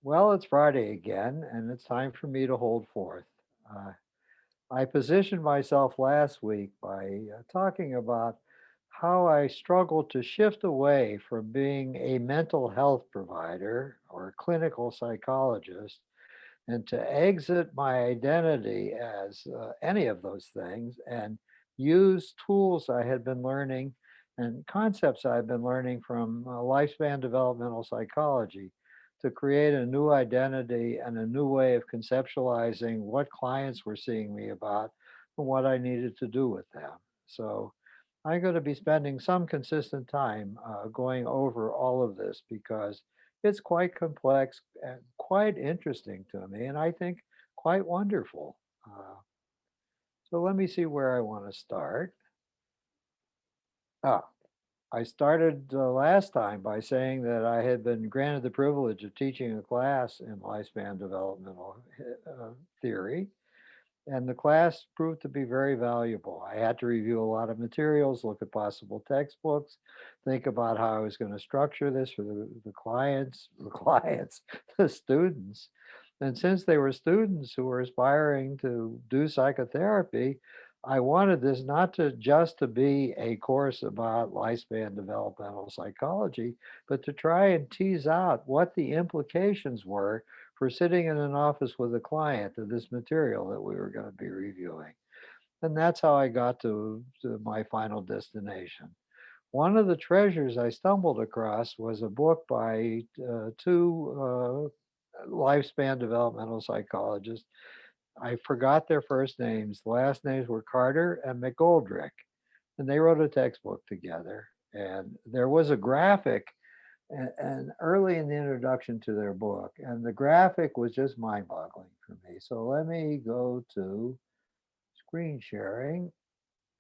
Well, it's Friday again, and it's time for me to hold forth. Uh, I positioned myself last week by talking about how I struggled to shift away from being a mental health provider or clinical psychologist and to exit my identity as any of those things and use tools I had been learning and concepts I've been learning from lifespan developmental psychology to create a new identity and a new way of conceptualizing what clients were seeing me about and what I needed to do with them. So I'm going to be spending some consistent time going over all of this because it's quite complex and quite interesting to me, and I think quite wonderful. Uh, so let me see where I want to start. Ah, I started last time by saying that I had been granted the privilege of teaching a class in lifespan developmental theory. And the class proved to be very valuable. I had to review a lot of materials, look at possible textbooks, think about how I was going to structure this for the students. And since they were students who were aspiring to do psychotherapy, I wanted this not to just to be a course about lifespan developmental psychology, but to try and tease out what the implications were for sitting in an office with a client of this material that we were going to be reviewing. And that's how I got to my final destination. One of the treasures I stumbled across was a book by two lifespan developmental psychologists. I forgot their first names. The last names were Carter and McGoldrick. And they wrote a textbook together. And there was a graphic and early in the introduction to their book, and the graphic was just mind-boggling for me. So let me go to screen sharing,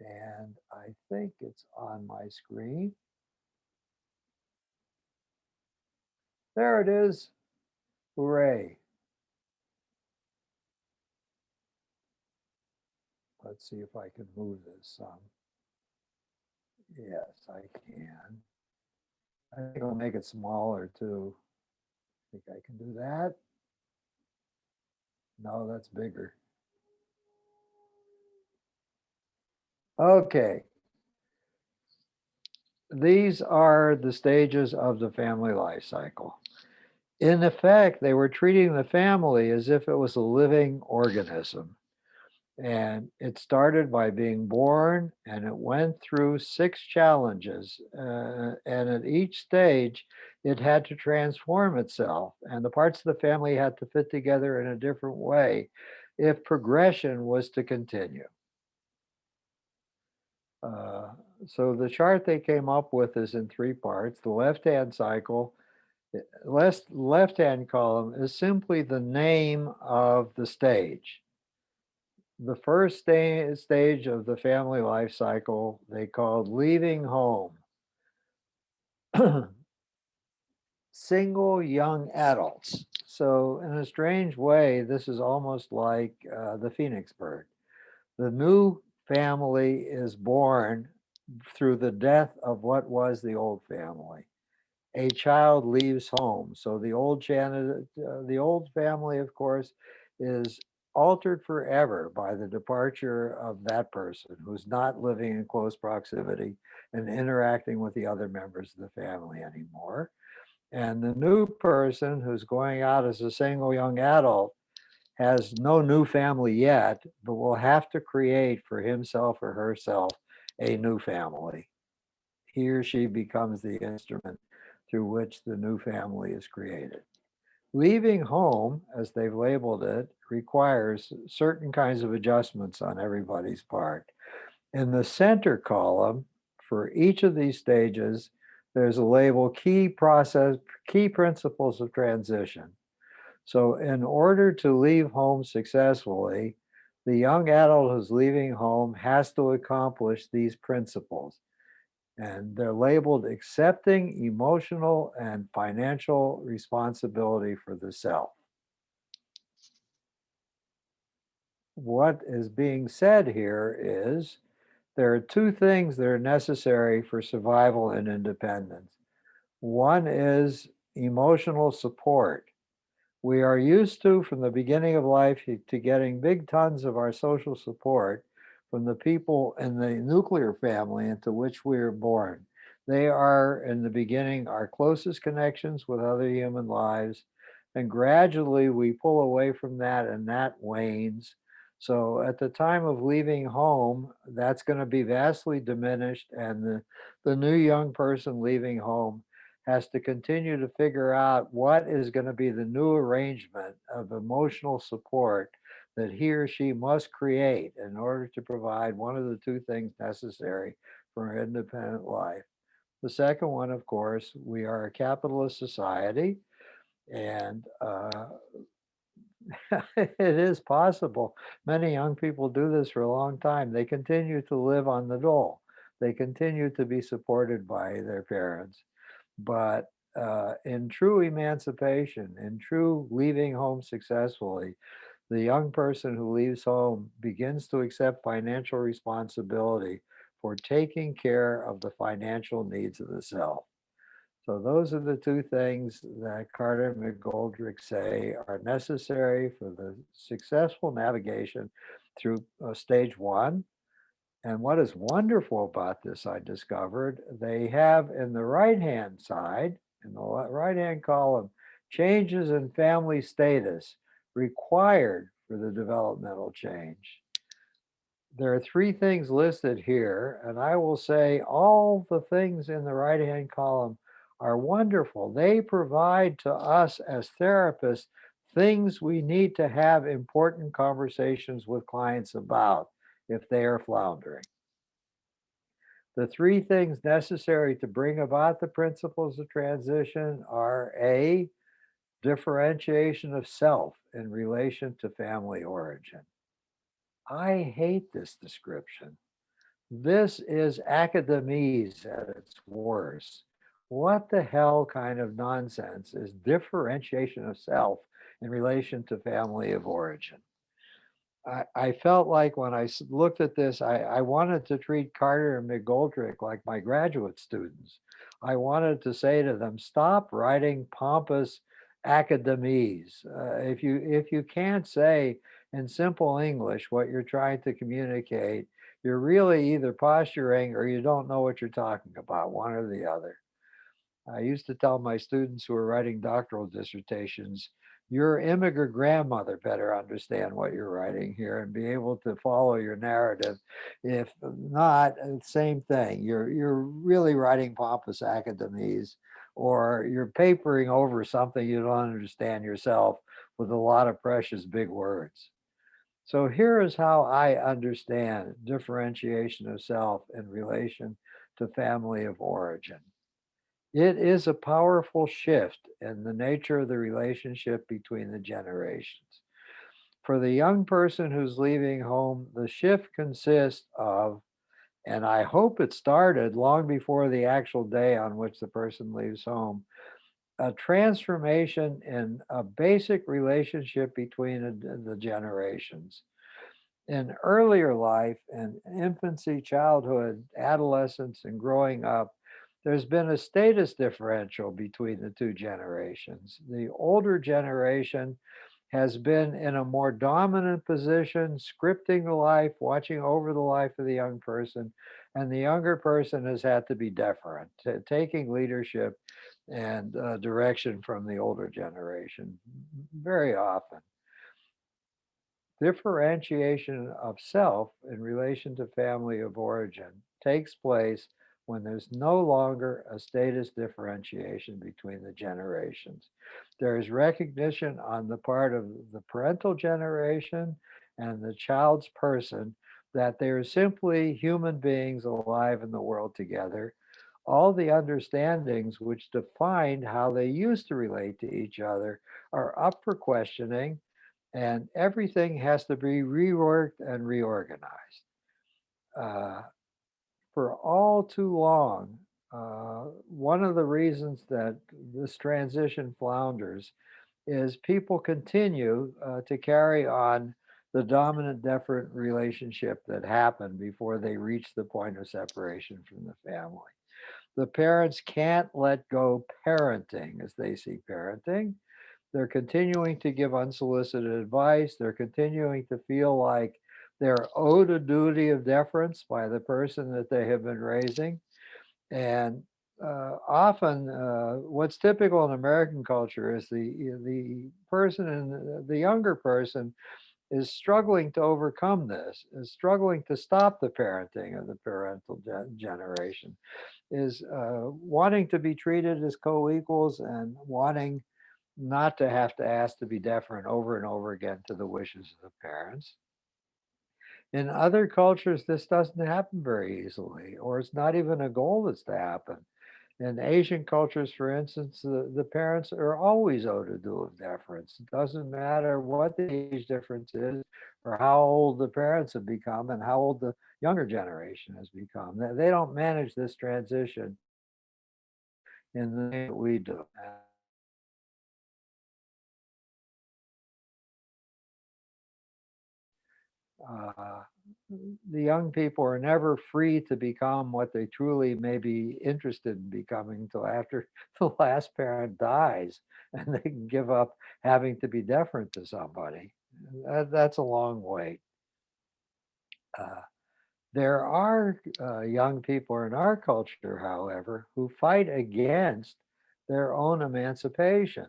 and I think it's on my screen. There it is. Hooray. Let's see if I can move this some. Yes, I can. I think I'll make it smaller too. I think I can do that. No, that's bigger. Okay, these are the stages of the family life cycle. In effect, they were treating the family as if it was a living organism. And it started by being born and it went through six challenges. And at each stage, it had to transform itself. And the parts of the family had to fit together in a different way if progression was to continue. Uh, so the chart they came up with is in three parts. The left-hand cycle, left-hand column is simply the name of the stage. The first stage of the family life cycle they called leaving home. Single young adults. So, in a strange way, this is almost like the phoenix bird. The new family is born through the death of what was the old family. A child leaves home. So the old family, of course, is altered forever by the departure of that person who's not living in close proximity and interacting with the other members of the family anymore. And the new person who's going out as a single young adult has no new family yet, but will have to create for himself or herself a new family. He or she becomes the instrument through which the new family is created. Leaving home, as they've labeled it, requires certain kinds of adjustments on everybody's part. In the center column, for each of these stages, there's a label key principles of transition. So, in order to leave home successfully, the young adult who's leaving home has to accomplish these principles and they're labeled accepting emotional and financial responsibility for the self. What is being said here is there are two things that are necessary for survival and independence. One is emotional support. We are used to, from the beginning of life, to getting big tons of our social support from the people in the nuclear family into which we are born. They are, in the beginning, our closest connections with other human lives. And gradually we pull away from that and that wanes. So at the time of leaving home, that's going to be vastly diminished. And the new young person leaving home has to continue to figure out what is going to be the new arrangement of emotional support that he or she must create in order to provide one of the two things necessary for an independent life. The second one, of course, we are a capitalist society, and it is possible. Many young people do this for a long time. They continue to live on the dole. They continue to be supported by their parents. But in true emancipation, in true leaving home successfully, the young person who leaves home begins to accept financial responsibility for taking care of the financial needs of the self. So those are the two things that Carter and McGoldrick say are necessary for the successful navigation through stage one. And what is wonderful about this, I discovered, they have in the right-hand side, in the right-hand column, changes in family status required for the developmental change. There are three things listed here, and I will say all the things in the right-hand column are wonderful. They provide to us as therapists things we need to have important conversations with clients about if they are floundering. The three things necessary to bring about the principles of transition are A, differentiation of self in relation to family origin. I hate this description. This is academese at its worst. What the hell kind of nonsense is differentiation of self in relation to family of origin? I felt like when I looked at this, I wanted to treat Carter and McGoldrick like my graduate students. I wanted to say to them, stop writing pompous academies. If you can't say in simple English what you're trying to communicate, you're really either posturing or you don't know what you're talking about, one or the other. I used to tell my students who were writing doctoral dissertations, your immigrant grandmother better understand what you're writing here and be able to follow your narrative. If not, same thing. You're really writing pompous academies, or you're papering over something you don't understand yourself with a lot of precious big words. So here is how I understand differentiation of self in relation to family of origin. It is a powerful shift in the nature of the relationship between the generations. For the young person who's leaving home, the shift consists of, and I hope it started long before the actual day on which the person leaves home, a transformation in a basic relationship between the generations. In earlier life, in infancy, childhood, adolescence, and growing up, there's been a status differential between the two generations. The older generation has been in a more dominant position, scripting the life, watching over the life of the young person, and the younger person has had to be deferent, taking leadership and direction from the older generation very often. Differentiation of self in relation to family of origin takes place when there's no longer a status differentiation between the generations. There is recognition on the part of the parental generation and the child's person that they are simply human beings alive in the world together. All the understandings which defined how they used to relate to each other are up for questioning, and everything has to be reworked and reorganized. Uh, for all too long, one of the reasons that this transition flounders is people continue to carry on the dominant deferent relationship that happened before they reach the point of separation from the family. The parents can't let go parenting as they see parenting. They're continuing to give unsolicited advice. They're continuing to feel like they're owed a duty of deference by the person that they have been raising. And often, what's typical in American culture is the person and the younger person is struggling to overcome this, is struggling to stop the parenting of the parental generation, is wanting to be treated as co-equals and wanting not to have to ask to be deferent over and over again to the wishes of the parents. In other cultures, this doesn't happen very easily, or it's not even a goal that's to happen. In Asian cultures, for instance, the parents are always owed a due of deference. It doesn't matter what the age difference is or how old the parents have become and how old the younger generation has become. They don't manage this transition in the way that we do. Uh, the young people are never free to become what they truly may be interested in becoming until after the last parent dies and they can give up having to be deferent to somebody. That's a long wait. Uh, there are young people in our culture, however, who fight against their own emancipation.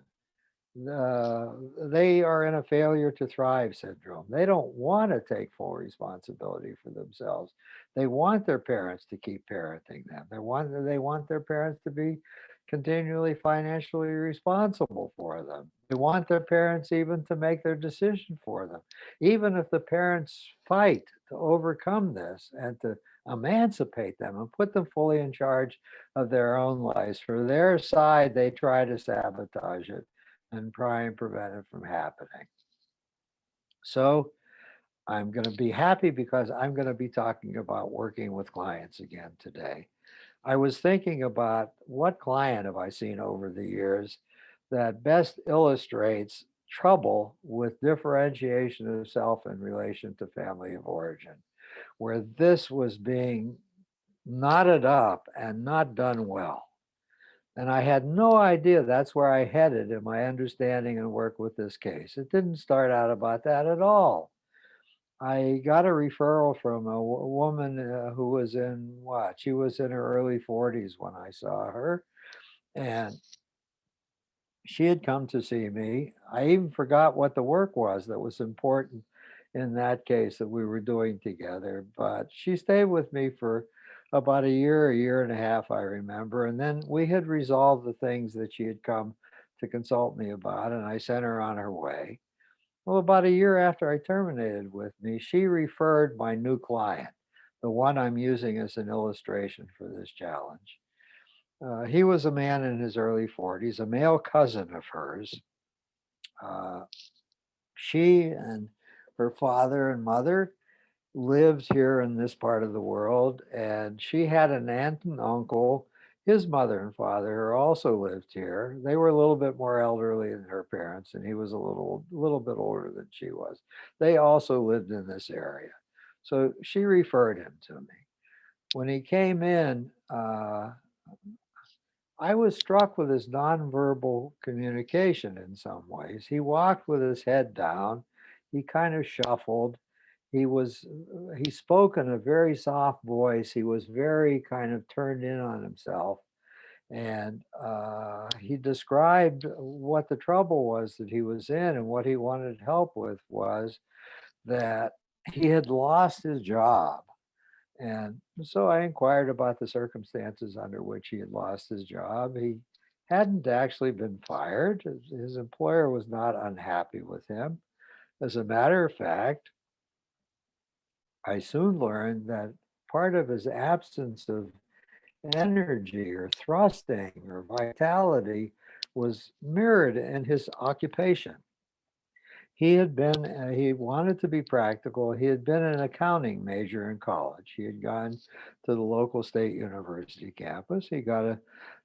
uh, they are in a failure to thrive syndrome. They don't want to take full responsibility for themselves. They want their parents to keep parenting them. They want their parents to be continually financially responsible for them. They want their parents even to make their decision for them. Even if the parents fight to overcome this and to emancipate them and put them fully in charge of their own lives, for their side, they try to sabotage it and try and prevent it from happening. So I'm going to be happy because I'm going to be talking about working with clients again today. I was thinking about what client have I seen over the years that best illustrates trouble with differentiation of self in relation to family of origin, where this was being knotted up and not done well. And I had no idea that's where I headed in my understanding and work with this case. It didn't start out about that at all. I got a referral from a woman who was in what? She was in her early 40s when I saw her. And she had come to see me. I even forgot what the work was that was important in that case that we were doing together. But she stayed with me for about a year and a half, I remember. And then we had resolved the things that she had come to consult me about, and I sent her on her way. Well, about a year after I terminated with me, she referred my new client, the one I'm using as an illustration for this challenge. He was a man in his early 40s, a male cousin of hers. Uh, she and her father and mother lived here in this part of the world, and she had an aunt and uncle. His mother and father also lived here. They were a little bit more elderly than her parents, and he was a little bit older than she was. They also lived in this area. So she referred him to me. When he came in, I was struck with his nonverbal communication in some ways. He walked with his head down. He kind of shuffled. He spoke in a very soft voice. He was very kind of turned in on himself. And he described what the trouble was that he was in, and what he wanted help with was that he had lost his job. And so I inquired about the circumstances under which he had lost his job. He hadn't actually been fired. His employer was not unhappy with him. As a matter of fact, I soon learned that part of his absence of energy or thrusting or vitality was mirrored in his occupation. He wanted to be practical. He had been an accounting major in college. He had gone to the local state university campus. He got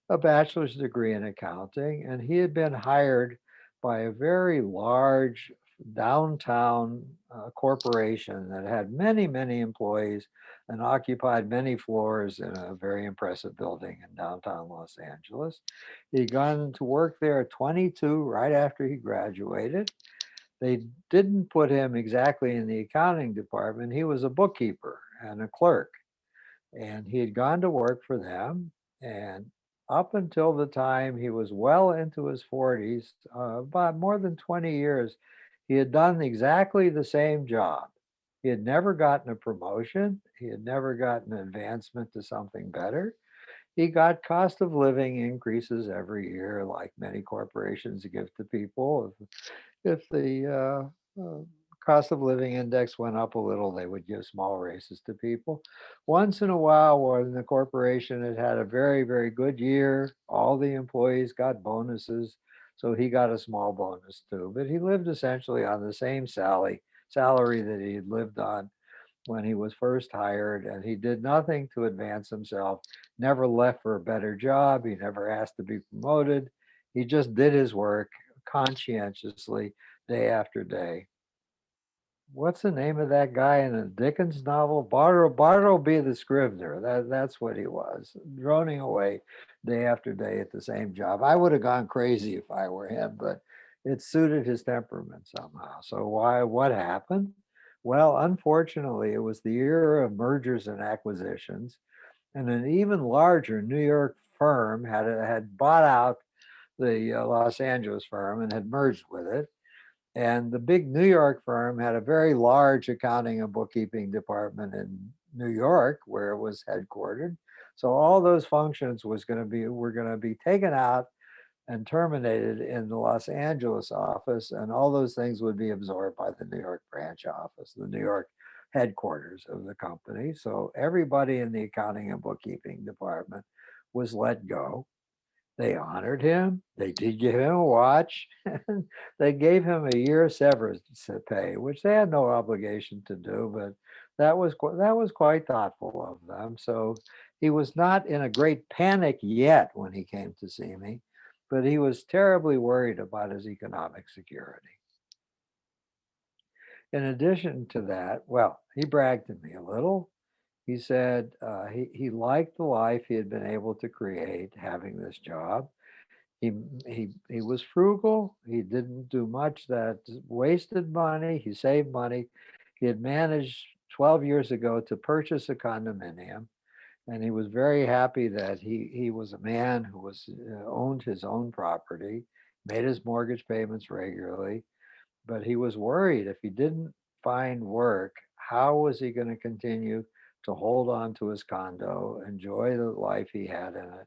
a bachelor's degree in accounting, and he had been hired by a very large downtown corporation that had many, many employees and occupied many floors in a very impressive building in downtown Los Angeles. He'd gone to work there at 22 right after he graduated. They didn't put him exactly in the accounting department. He was a bookkeeper and a clerk, and he had gone to work for them. And up until the time he was well into his 40s, about more than 20 years, he had done exactly the same job. He had never gotten a promotion. He had never gotten an advancement to something better. He got cost of living increases every year, like many corporations give to people. If the cost of living index went up a little, they would give small raises to people. Once in a while, when the corporation had had a very, very good year, all the employees got bonuses. So he got a small bonus too. But he lived essentially on the same salary that he had lived on when he was first hired, and he did nothing to advance himself, never left for a better job. He never asked to be promoted. He just did his work conscientiously day after day. What's the name of that guy in a Dickens novel? Bartleby the Scrivener. That's what he was, droning away day after day at the same job. I would have gone crazy if I were him, but it suited his temperament somehow. So what happened? Well, unfortunately, it was the year of mergers and acquisitions, and an even larger New York firm had bought out the Los Angeles firm and had merged with it. And the big New York firm had a very large accounting and bookkeeping department in New York, where it was headquartered. So all those functions were going to be taken out and terminated in the Los Angeles office, and all those things would be absorbed by the New York branch office, the New York headquarters of the company. So everybody in the accounting and bookkeeping department was let go. They honored him. They did give him a watch. And they gave him a year severance pay, which they had no obligation to do, but that was quite thoughtful of them. So he was not in a great panic yet when he came to see me, but he was terribly worried about his economic security. In addition to that, well, he bragged to me a little. He said he liked the life he had been able to create having this job. He was frugal. He didn't do much that wasted money. He saved money. He had managed 12 years ago to purchase a condominium, and he was very happy that he was a man who was owned his own property, made his mortgage payments regularly, but he was worried if he didn't find work, how was he going to continue to hold on to his condo, enjoy the life he had in it,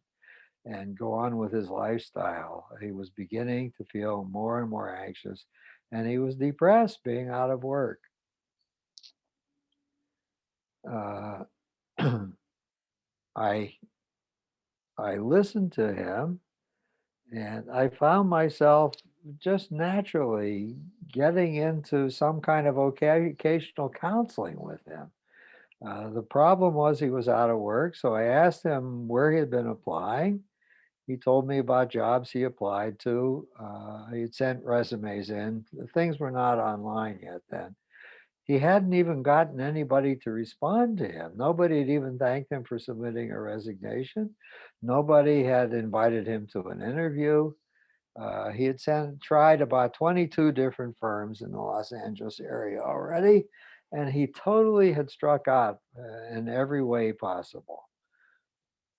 and go on with his lifestyle. He was beginning to feel more and more anxious, and he was depressed being out of work. Uh, I I listened to him, and I found myself just naturally getting into some kind of occasional counseling with him. The problem was he was out of work, so I asked him where he had been applying. He told me about jobs he applied to. He had sent resumes in. Things were not online yet then. He hadn't even gotten anybody to respond to him. Nobody had even thanked him for submitting a resignation. Nobody had invited him to an interview. He had tried about 22 different firms in the Los Angeles area already, and he totally had struck out in every way possible.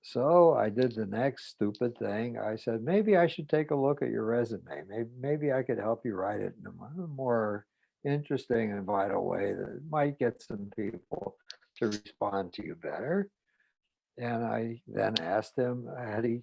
So I did the next stupid thing. I said, maybe I should take a look at your resume. Maybe I could help you write it in a more interesting and vital way that might get some people to respond to you better. And I then asked him,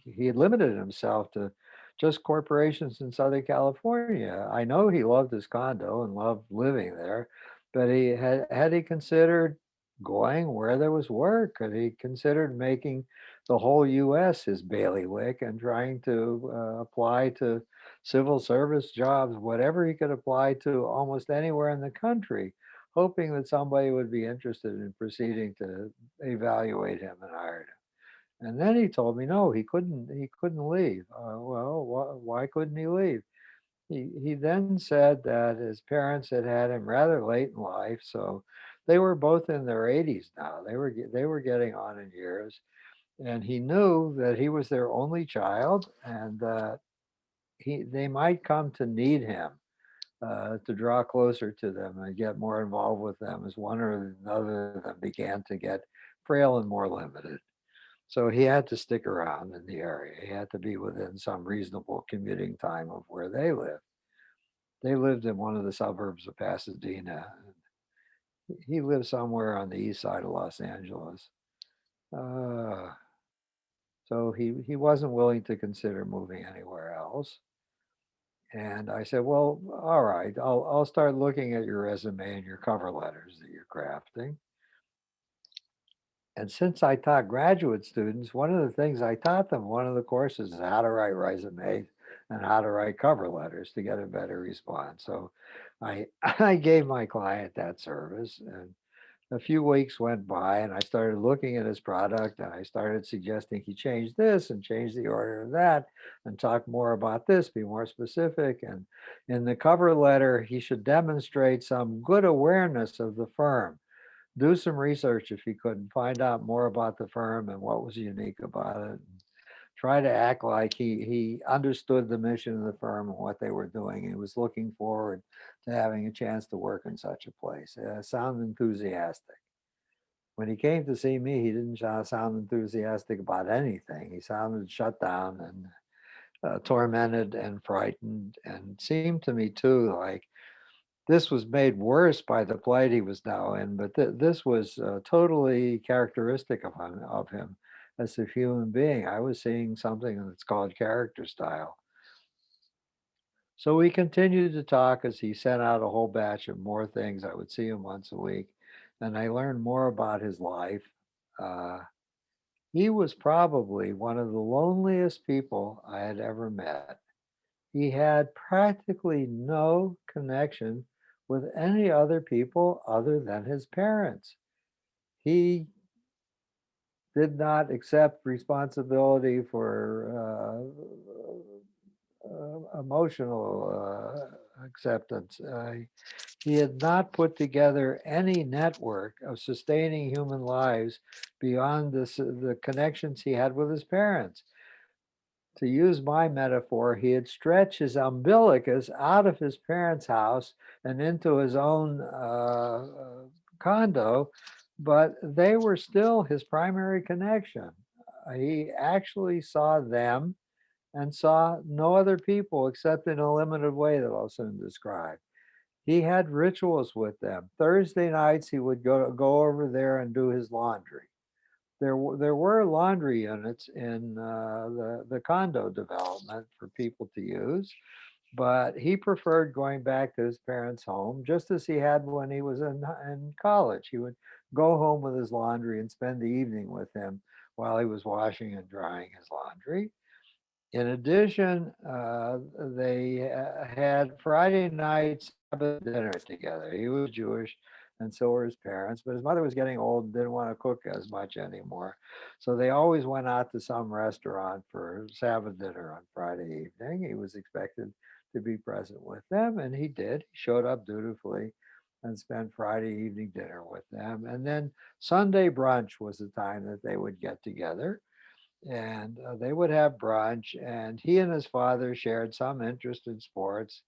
he had limited himself to just corporations in Southern California. I know he loved his condo and loved living there, but had he considered going where there was work? Had he considered making the whole U.S. his bailiwick and trying to apply to civil service jobs, whatever he could apply to almost anywhere in the country, hoping that somebody would be interested in proceeding to evaluate him and hire him. And then he told me, no, he couldn't leave. Well, why couldn't he leave? He then said that his parents had had him rather late in life, so they were both in their 80s now. They were getting on in years, and he knew that he was their only child, and they might come to need him to draw closer to them and get more involved with them as one or another of them began to get frail and more limited. So he had to stick around in the area. He had to be within some reasonable commuting time of where they lived. They lived in one of the suburbs of Pasadena. He lived somewhere on the east side of Los Angeles. Uh, so he wasn't willing to consider moving anywhere else. And I said, well, all right, I'll start looking at your resume and your cover letters that you're crafting. And since I taught graduate students, one of the things I taught them, one of the courses is how to write resumes and how to write cover letters to get a better response. So I gave my client that service, and a few weeks went by and I started looking at his product and I started suggesting he change this and change the order of that and talk more about this, be more specific. And in the cover letter, he should demonstrate some good awareness of the firm. Do some research if you could and find out more about the firm and what was unique about it. And try to act like he understood the mission of the firm and what they were doing. He was looking forward to having a chance to work in such a place. Sound enthusiastic. When he came to see me, he didn't sound enthusiastic about anything. He sounded shut down and tormented and frightened, and seemed to me too like this was made worse by the plight he was now in, but this was totally characteristic of him as a human being. I was seeing something that's called character style. So we continued to talk as he sent out a whole batch of more things. I would see him once a week, and I learned more about his life. Uh, he was probably one of the loneliest people I had ever met. He had practically no connection with any other people other than his parents. He did not accept responsibility for emotional acceptance. He had not put together any network of sustaining human lives beyond the connections he had with his parents. To use my metaphor, he had stretched his umbilicus out of his parents' house and into his own condo, but they were still his primary connection. He actually saw them and saw no other people except in a limited way that I'll soon describe. He had rituals with them. Thursday nights, he would go over there and do his laundry. There were laundry units in the condo development for people to use, but he preferred going back to his parents' home just as he had when he was in college. He would go home with his laundry and spend the evening with him while he was washing and drying his laundry. In addition, they had Friday night Sabbath dinner together. He was Jewish, and so were his parents, but his mother was getting old and didn't want to cook as much anymore. So they always went out to some restaurant for Sabbath dinner on Friday evening. He was expected to be present with them, and he did. He showed up dutifully and spent Friday evening dinner with them. And then Sunday brunch was the time that they would get together, and they would have brunch. And he and his father shared some interest in sports,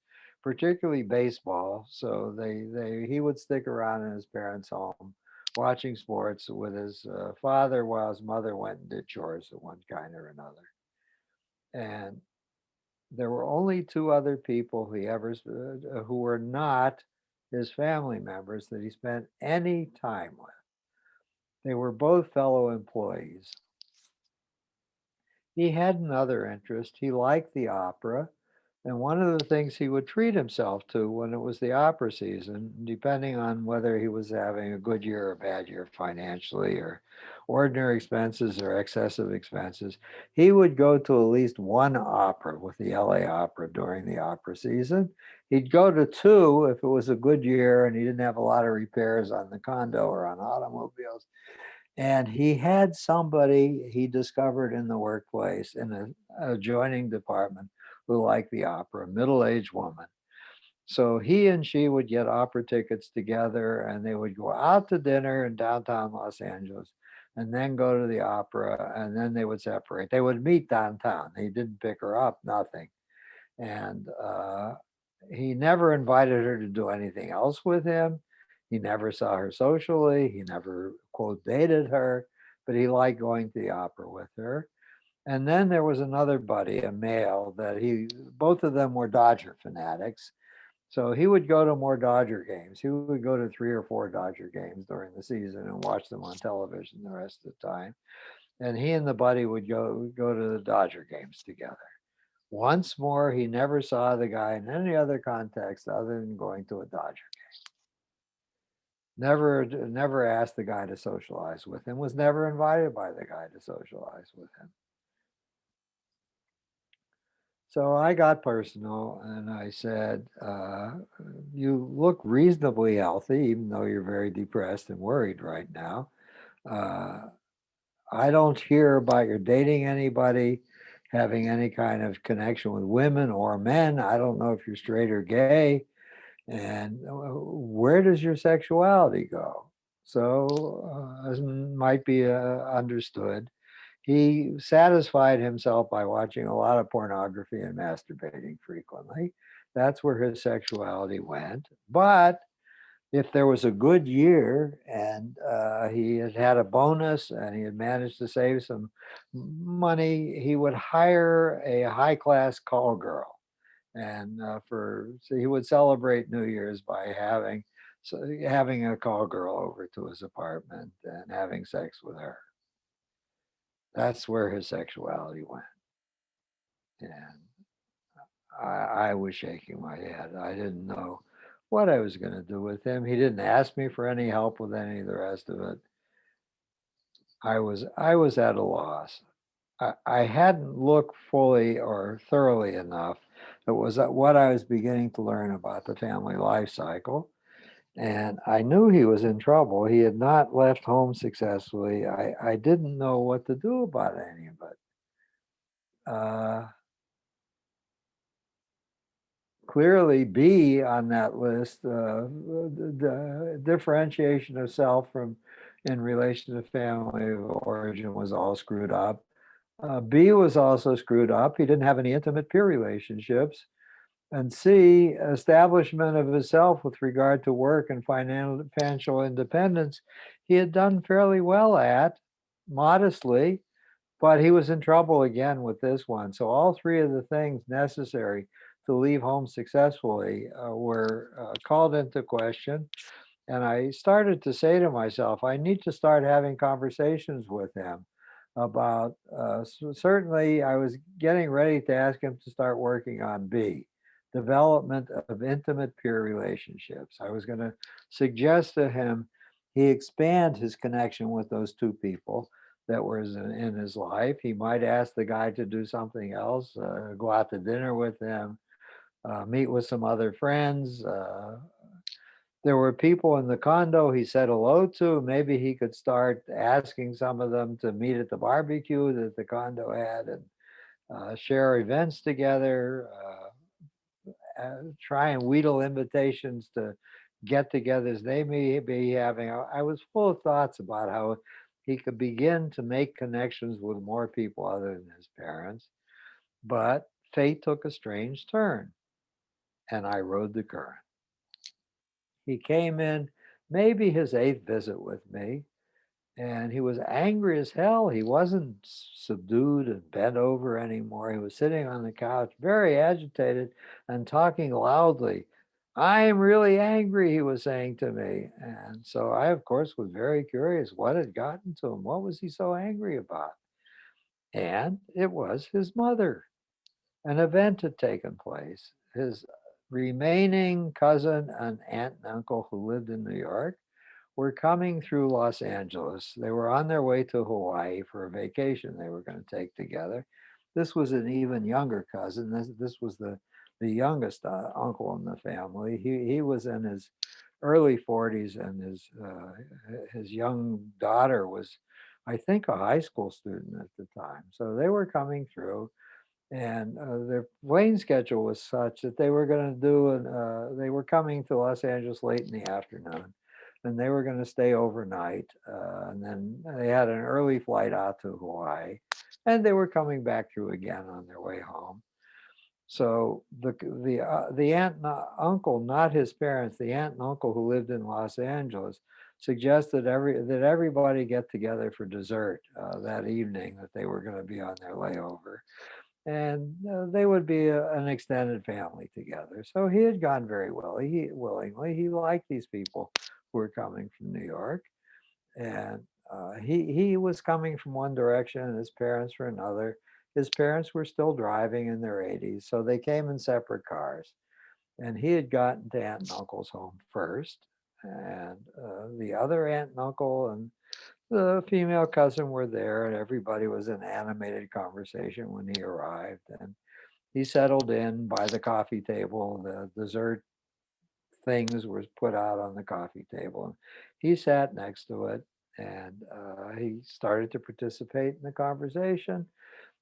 particularly baseball. So he would stick around in his parents' home watching sports with his father while his mother went and did chores of one kind or another. And there were only two other people who were not his family members that he spent any time with. They were both fellow employees. He had another interest. He liked the opera. And one of the things he would treat himself to when it was the opera season, depending on whether he was having a good year or a bad year financially, or ordinary expenses or excessive expenses, he would go to at least one opera with the LA Opera during the opera season. He'd go to two if it was a good year and he didn't have a lot of repairs on the condo or on automobiles. And he had somebody he discovered in the workplace in an adjoining department who liked the opera, a middle-aged woman. So he and she would get opera tickets together and they would go out to dinner in downtown Los Angeles and then go to the opera and then they would separate. They would meet downtown. He didn't pick her up, nothing. And he never invited her to do anything else with him. He never saw her socially. He never, quote, dated her, but he liked going to the opera with her. And then there was another buddy, a male, that both of them were Dodger fanatics. So he would go to more Dodger games. He would go to 3 or 4 Dodger games during the season and watch them on television the rest of the time. And he and the buddy would go to the Dodger games together. Once more, he never saw the guy in any other context other than going to a Dodger. Never asked the guy to socialize with him, was never invited by the guy to socialize with him. So I got personal and I said, you look reasonably healthy, even though you're very depressed and worried right now. Uh, I don't hear about your dating anybody, having any kind of connection with women or men. I don't know if you're straight or gay. And where does your sexuality go? So, as might be understood, he satisfied himself by watching a lot of pornography and masturbating frequently. That's where his sexuality went. But if there was a good year and he had had a bonus and he had managed to save some money, he would hire a high class call girl. And so he would celebrate New Year's by having a call girl over to his apartment and having sex with her. That's where his sexuality went. And I was shaking my head. I didn't know what I was going to do with him. He didn't ask me for any help with any of the rest of it. I was at a loss. I hadn't looked fully or thoroughly enough. It was what I was beginning to learn about the family life cycle. And I knew he was in trouble. He had not left home successfully. I didn't know what to do about any of it. Clearly, B on that list, the differentiation of self from in relation to family of origin was all screwed up. B was also screwed up. He didn't have any intimate peer relationships. And C, establishment of himself with regard to work and financial independence, he had done fairly well at, modestly, but he was in trouble again with this one. So all three of the things necessary to leave home successfully were called into question. And I started to say to myself, I need to start having conversations with him about, certainly I was getting ready to ask him to start working on B, development of intimate peer relationships. I was going to suggest to him he expand his connection with those two people that were in his life. He might ask the guy to do something else, go out to dinner with him, meet with some other friends. There were people in the condo he said hello to. Maybe he could start asking some of them to meet at the barbecue that the condo had and share events together, try and wheedle invitations to get togethers they may be having. I was full of thoughts about how he could begin to make connections with more people other than his parents. But fate took a strange turn and I rode the current. He came in maybe his eighth visit with me, and he was angry as hell. He wasn't subdued and bent over anymore. He was sitting on the couch, very agitated and talking loudly. I'm really angry, he was saying to me. And so I, of course, was very curious what had gotten to him. What was he so angry about? And it was his mother. An event had taken place. His remaining cousin and aunt and uncle who lived in New York were coming through Los Angeles. They were on their way to Hawaii for a vacation they were going to take together. This was an even younger cousin. This was the youngest uncle in the family. He was in his early 40s, and his young daughter was, I think, a high school student at the time. So they were coming through. And their plane schedule was such that they were going to do they were coming to Los Angeles late in the afternoon, and they were going to stay overnight, and then they had an early flight out to Hawaii, and they were coming back through again on their way home. So the aunt and uncle, not his parents, the aunt and uncle who lived in Los Angeles, suggested that everybody get together for dessert that evening, that they were going to be on their layover, and they would be an extended family together. So he had gone very well. He willingly, he liked these people who were coming from New York, and he was coming from one direction, and his parents were another. His parents were still driving in their 80s, so they came in separate cars. And he had gotten to aunt and uncle's home first, and the other aunt and uncle and the female cousin were there, and everybody was in animated conversation when he arrived. And he settled in by the coffee table. The dessert things were put out on the coffee table. And he sat next to it, and he started to participate in the conversation.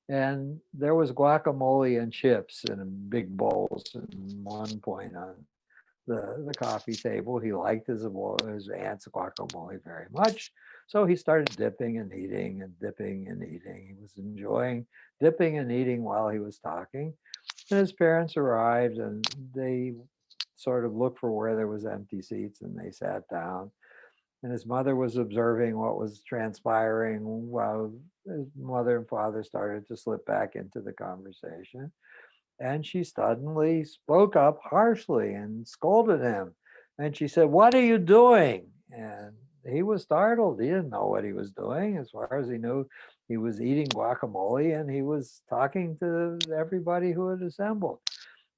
And there was guacamole and chips in big bowls at one point on the coffee table. He liked his aunt's guacamole very much. So he started dipping and eating and dipping and eating. He was enjoying dipping and eating while he was talking. And his parents arrived, and they sort of looked for where there was empty seats, and they sat down. And his mother was observing what was transpiring while his mother and father started to slip back into the conversation. And she suddenly spoke up harshly and scolded him. And she said, "What are you doing?" And he was startled. He didn't know what he was doing. As far as he knew, he was eating guacamole and he was talking to everybody who had assembled.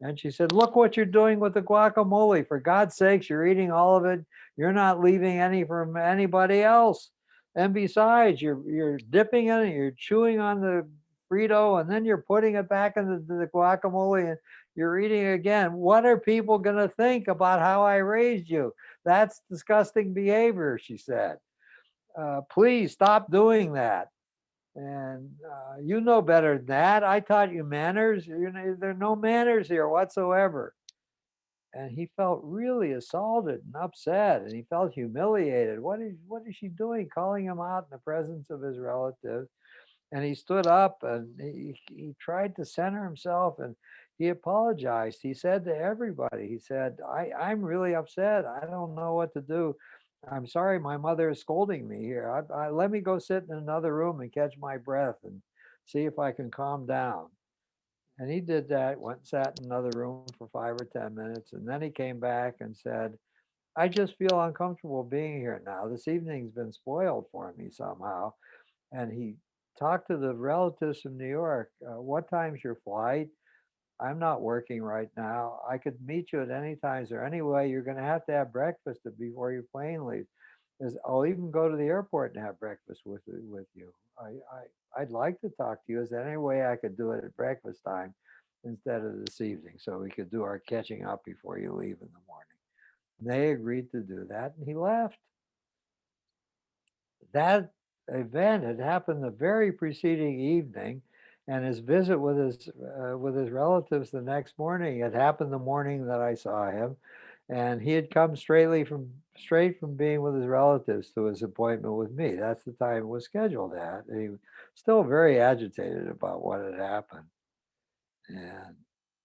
And she said, "Look what you're doing with the guacamole. For God's sakes, you're eating all of it. You're not leaving any for anybody else. And besides, you're dipping in it, you're chewing on the Frito, and then you're putting it back in the guacamole and you're eating again. What are people going to think about how I raised you? That's disgusting behavior," she said. "Please stop doing that. And you know better than that. I taught you manners. There are no manners here whatsoever." And he felt really assaulted and upset, and he felt humiliated. What is she doing, calling him out in the presence of his relatives? And he stood up and he tried to center himself, and he apologized. He said to everybody, he said, I'm really upset. I don't know what to do. I'm sorry, my mother is scolding me here. Let me go sit in another room and catch my breath and see if I can calm down. And he did that, went and sat in another room for 5 or 10 minutes. And then he came back and said, "I just feel uncomfortable being here now. This evening's been spoiled for me somehow." And he talked to the relatives from New York. "What time's your flight? I'm not working right now. I could meet you at any time. Is there any way you're going to have breakfast before your plane leaves? I'll even go to the airport and have breakfast with you. I'd like to talk to you. Is there any way I could do it at breakfast time instead of this evening, so we could do our catching up before you leave in the morning?" And they agreed to do that, and he left. That event had happened the very preceding evening, and his visit with his relatives the next morning had happened the morning that I saw him, and he had come straight from being with his relatives to his appointment with me. That's the time it was scheduled at. And he was still very agitated about what had happened, and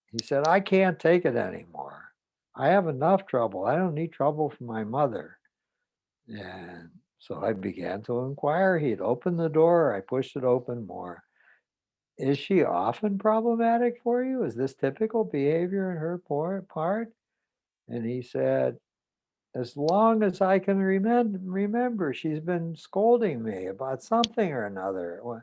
he said, "I can't take it anymore. I have enough trouble. I don't need trouble from my mother." And so I began to inquire. He'd opened the door. I pushed it open more. "Is she often problematic for you? Is this typical behavior in her part?" And he said, "As long as I can remember, she's been scolding me about something or another.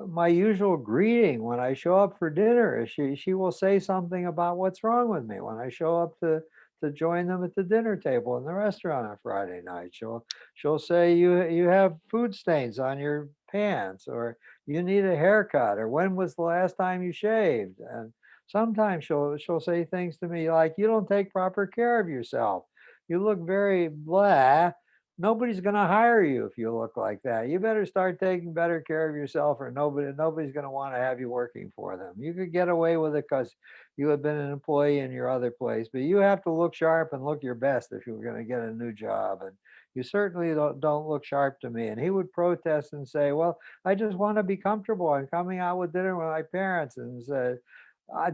My usual greeting when I show up for dinner is she will say something about what's wrong with me when I show up to join them at the dinner table in the restaurant on Friday night. She'll say you have food stains on your pants, or you need a haircut, or when was the last time you shaved?" And sometimes she'll say things to me like, "You don't take proper care of yourself. You look very blah." Nobody's going to hire you if you look like that. You better start taking better care of yourself, or nobody's going to want to have you working for them. You could get away with it because you have been an employee in your other place, but you have to look sharp and look your best if you're going to get a new job. And you certainly don't look sharp to me. And he would protest and say, well, I just want to be comfortable. I'm coming out with dinner with my parents. And said,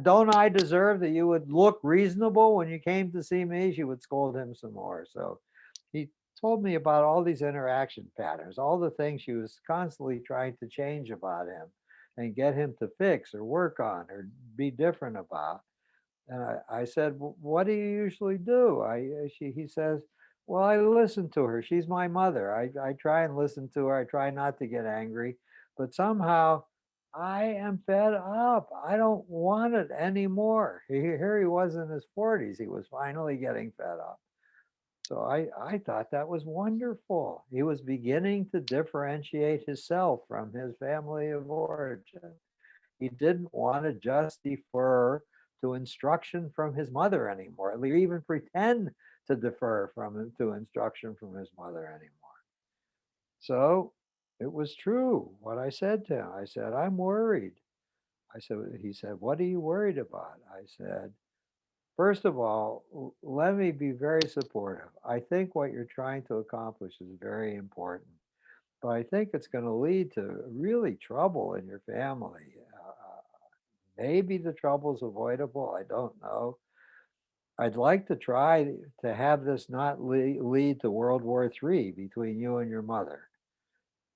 don't I deserve that you would look reasonable when you came to see me? She would scold him some more. So he told me about all these interaction patterns, all the things she was constantly trying to change about him and get him to fix or work on or be different about. And I said, What do you usually do?" He says, "Well, I listen to her. She's my mother. I try and listen to her. I try not to get angry, but somehow I am fed up. I don't want it anymore." Here he was in his 40s. He was finally getting fed up. So I thought that was wonderful. He was beginning to differentiate himself from his family of origin. He didn't want to just defer to instruction from his mother anymore, or even pretend to defer to instruction from his mother anymore. So it was true what I said to him. I said, I'm worried. He said, what are you worried about? I said, first of all, let me be very supportive. I think what you're trying to accomplish is very important, but I think it's going to lead to really trouble in your family. Maybe the trouble's avoidable. I don't know. I'd like to try to have this not lead to World War III between you and your mother.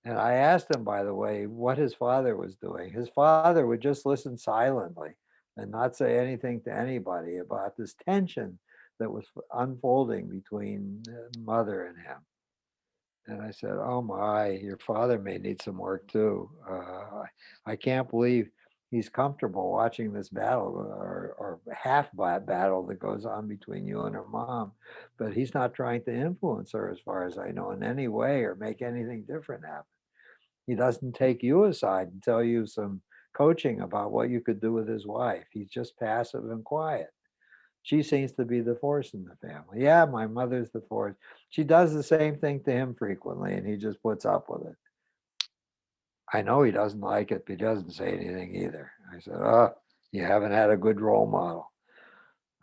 And I asked him, by the way, what his father was doing. His father would just listen silently and not say anything to anybody about this tension that was unfolding between mother and him. And I said, "Oh my, your father may need some work too. I can't believe he's comfortable watching this battle or half battle that goes on between you and her mom, but he's not trying to influence her, as far as I know, in any way or make anything different happen. He doesn't take you aside and tell you some coaching about what you could do with his wife. He's just passive and quiet. She seems to be the force in the family. Yeah, my mother's the force. She does the same thing to him frequently, and he just puts up with it. I know he doesn't like it, but he doesn't say anything either." I said, "Oh, you haven't had a good role model."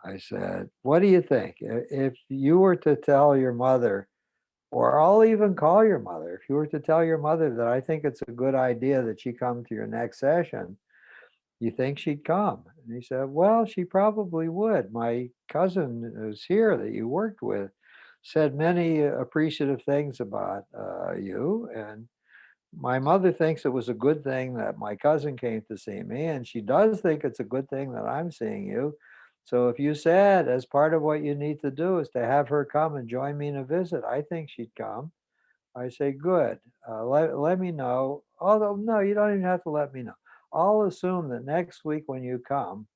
I said, "What do you think? If you were to tell your mother, or I'll even call your mother, if you were to tell your mother that I think it's a good idea that she come to your next session, you think she'd come?" And he said, "Well, she probably would. My cousin who's here that you worked with said many appreciative things about you. And my mother thinks it was a good thing that my cousin came to see me. And she does think it's a good thing that I'm seeing you. So if you said as part of what you need to do is to have her come and join me in a visit, I think she'd come." I say, "Good. Let me know." Although, no, you don't even have to let me know. I'll assume that next week when you come,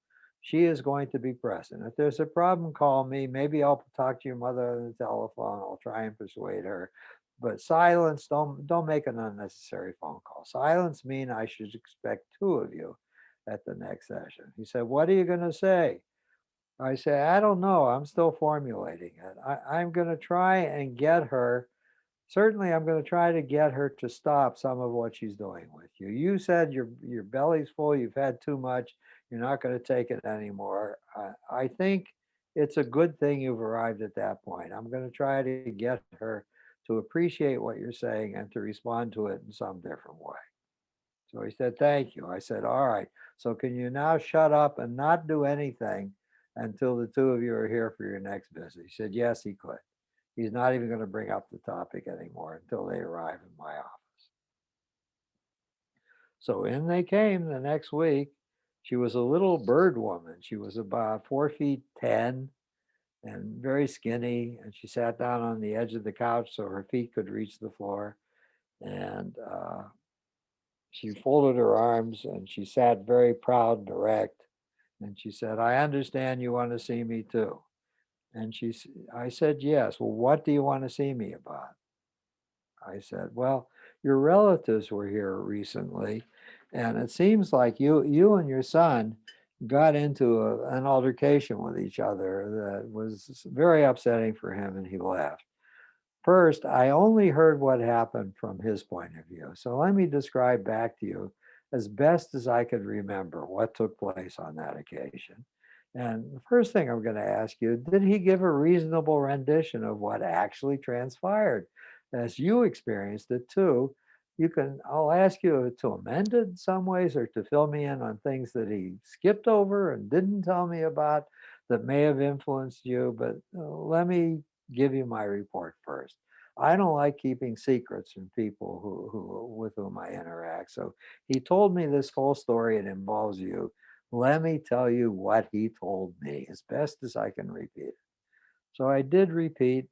she is going to be present. If there's a problem, call me. Maybe I'll talk to your mother on the telephone. I'll try and persuade her. But silence, don't make an unnecessary phone call. Silence mean I should expect two of you at the next session. He said, "What are you going to say?" I say, "I don't know. I'm still formulating it. I'm going to try and get her. Certainly, I'm going to try to get her to stop some of what she's doing with you. You said your belly's full, you've had too much, you're not going to take it anymore. I think it's a good thing you've arrived at that point. I'm going to try to get her to appreciate what you're saying and to respond to it in some different way." So he said, "Thank you." I said, "All right. So can you now shut up and not do anything until the two of you are here for your next visit?" He said, yes, he could. He's not even going to bring up the topic anymore until they arrive in my office. So in they came the next week. She was a little bird woman. She was about 4 feet 10 and very skinny. And she sat down on the edge of the couch so her feet could reach the floor. And she folded her arms and she sat very proud and erect. And she said, "I understand you want to see me too." And I said, "Yes. Well, what do you want to see me about?" I said, "Well, your relatives were here recently, and it seems like you and your son got into an altercation with each other that was very upsetting for him, and he left. First, I only heard what happened from his point of view. So let me describe back to you as best as I could remember what took place on that occasion. And the first thing I'm going to ask you, did he give a reasonable rendition of what actually transpired? As you experienced it too, I'll ask you to amend it in some ways or to fill me in on things that he skipped over and didn't tell me about that may have influenced you. But let me give you my report first. I don't like keeping secrets from people who with whom I interact. So he told me this whole story. It involves you. Let me tell you what he told me as best as I can repeat it. So I did repeat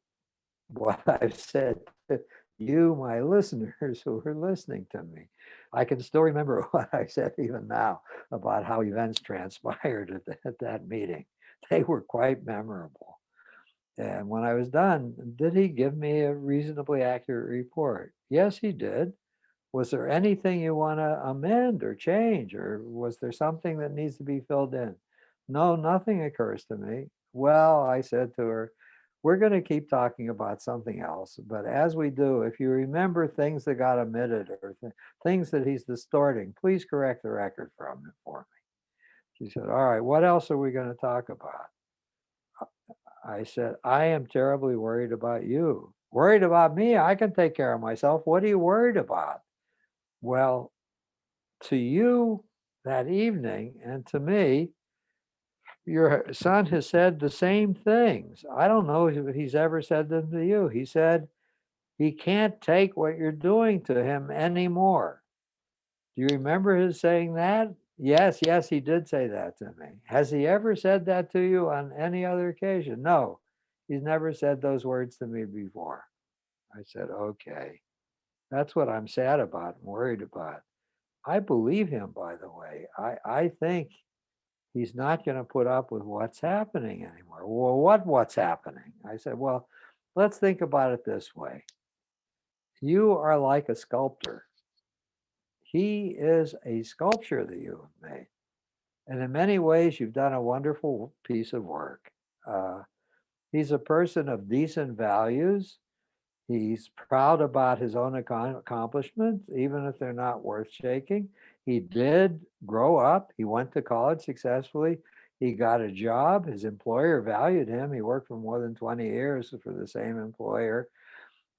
what I've said to you, my listeners who are listening to me. I can still remember what I said even now about how events transpired at that meeting. They were quite memorable. And when I was done, did he give me a reasonably accurate report? Yes, he did. Was there anything you want to amend or change, or was there something that needs to be filled in? No, nothing occurs to me. Well, I said to her, we're going to keep talking about something else. But as we do, if you remember things that got omitted or things that he's distorting, please correct the record for me. She said, all right, what else are we going to talk about? I said, I am terribly worried about you. Worried about me? I can take care of myself. What are you worried about? Well, to you that evening and to me, your son has said the same things. I don't know if he's ever said them to you. He said he can't take what you're doing to him anymore. Do you remember his saying that? Yes, yes, he did say that to me. Has he ever said that to you on any other occasion? No, he's never said those words to me before. I said, okay, that's what I'm sad about and worried about. I believe him, by the way. I think he's not going to put up with what's happening anymore. Well, what's happening? I said, well, let's think about it this way. You are like a sculptor. He is a sculpture that you have made. And in many ways, you've done a wonderful piece of work. Uh, he's a person of decent values. He's proud about his own accomplishments, even if they're not worth shaking. He did grow up. He went to college successfully. He got a job. His employer valued him. He worked for more than 20 years for the same employer.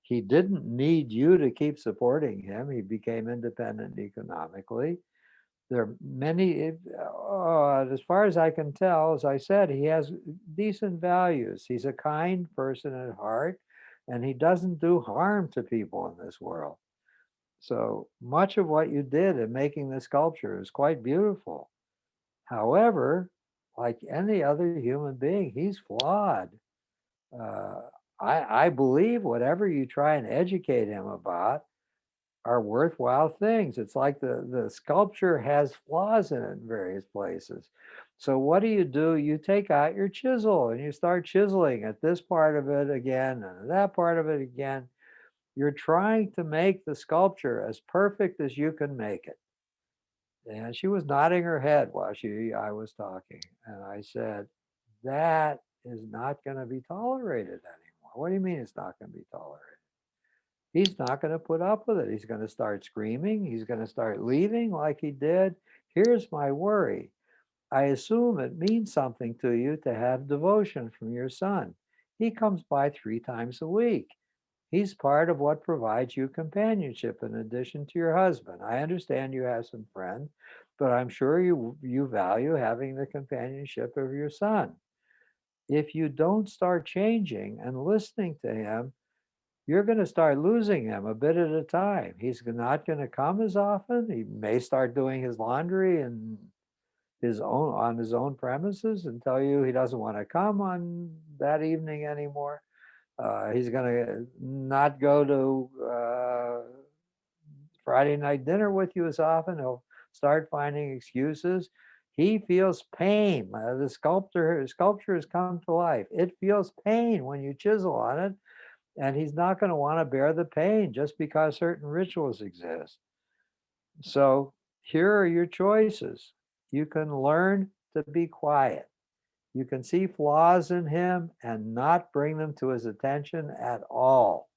He didn't need you to keep supporting him. He became independent economically. There are many, as far as I can tell, as I said, he has decent values. He's a kind person at heart, and he doesn't do harm to people in this world. So much of what you did in making the sculpture is quite beautiful. However, like any other human being, he's flawed. Uh, I believe whatever you try and educate him about, are worthwhile things. It's like the sculpture has flaws in it in various places. So what do? You take out your chisel and you start chiseling at this part of it again and that part of it again. You're trying to make the sculpture as perfect as you can make it. And she was nodding her head while I was talking. And I said, that is not going to be tolerated anymore. What do you mean it's not going to be tolerated? He's not going to put up with it. He's going to start screaming. He's going to start leaving like he did. Here's my worry. I assume it means something to you to have devotion from your son. He comes by 3 times a week. He's part of what provides you companionship in addition to your husband. I understand you have some friends, but I'm sure you value having the companionship of your son. If you don't start changing and listening to him, you're going to start losing him a bit at a time. He's not going to come as often. He may start doing his laundry and his own on his own premises and tell you he doesn't want to come on that evening anymore. He's going to not go to Friday night dinner with you as often. He'll start finding excuses. He feels pain. The sculpture has come to life. It feels pain when you chisel on it, and he's not going to want to bear the pain just because certain rituals exist. So here are your choices. You can learn to be quiet. You can see flaws in him and not bring them to his attention at all.